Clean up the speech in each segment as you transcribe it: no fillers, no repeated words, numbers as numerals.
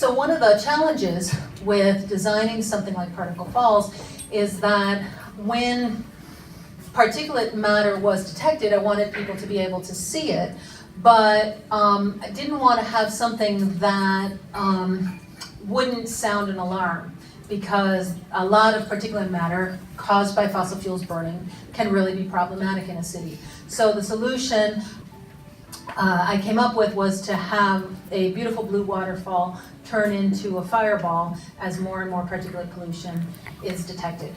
So one of the challenges with designing something like Particle Falls is that when particulate matter was detected, I wanted people to be able to see it, but I didn't want to have something that wouldn't sound an alarm, because a lot of particulate matter caused by fossil fuels burning can really be problematic in a city. So the solution I came up with was to have a beautiful blue waterfall turn into a fireball as more and more particulate pollution is detected.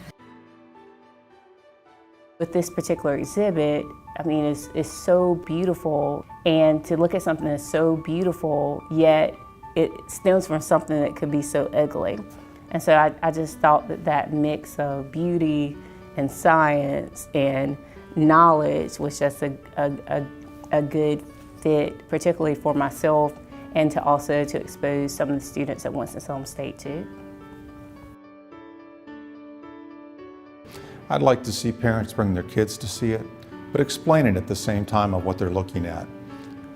With this particular exhibit, I mean, it's so beautiful, and to look at something that's so beautiful, yet it stems from something that could be so ugly. And so I just thought that that mix of beauty and science and knowledge was just a good fit, particularly for myself, and to also to expose some of the students at Winston-Salem State too. I'd like to see parents bring their kids to see it, but explain it at the same time of what they're looking at.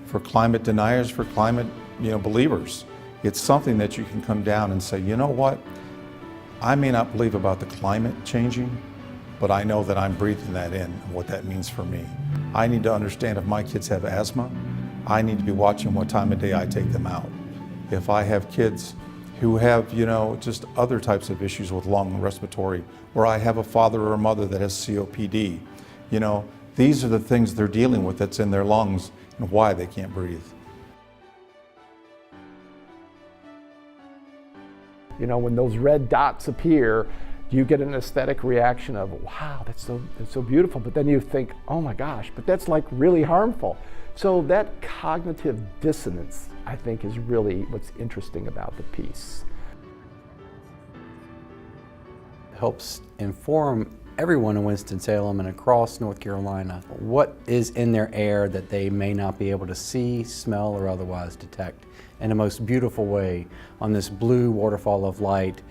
For climate deniers, for climate believers, it's something that you can come down and say, you know what, I may not believe about the climate changing, but I know that I'm breathing that in and what that means for me. I need to understand if my kids have asthma, I need to be watching what time of day I take them out. If I have kids who have, just other types of issues with lung respiratory, or I have a father or a mother that has COPD, these are the things they're dealing with that's in their lungs and why they can't breathe. When those red dots appear, you get an aesthetic reaction of, wow, that's so beautiful, but then you think, oh my gosh, but that's like really harmful. So that cognitive dissonance, I think, is really what's interesting about the piece. Helps inform everyone in Winston-Salem and across North Carolina what is in their air that they may not be able to see, smell, or otherwise detect in a most beautiful way on this blue waterfall of light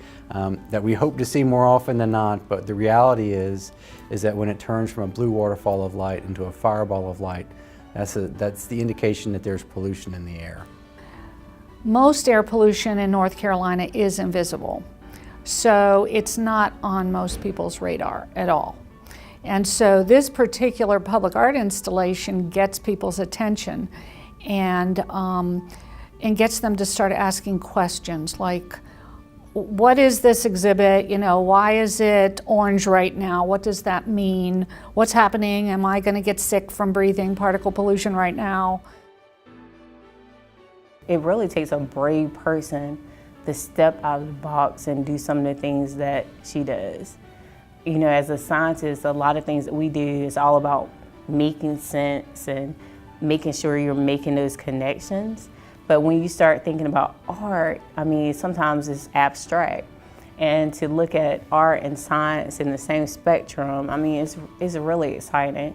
that we hope to see more often than not. But the reality is that when it turns from a blue waterfall of light into a fireball of light, that's the indication that there's pollution in the air. Most air pollution in North Carolina is invisible, so it's not on most people's radar at all. And so this particular public art installation gets people's attention and gets them to start asking questions like, what is this exhibit? Why is it orange right now? What does that mean? What's happening? Am I going to get sick from breathing particle pollution right now? It really takes a brave person to step out of the box and do some of the things that she does. As a scientist, a lot of things that we do is all about making sense and making sure you're making those connections. But when you start thinking about art, sometimes it's abstract. And to look at art and science in the same spectrum, it's really exciting.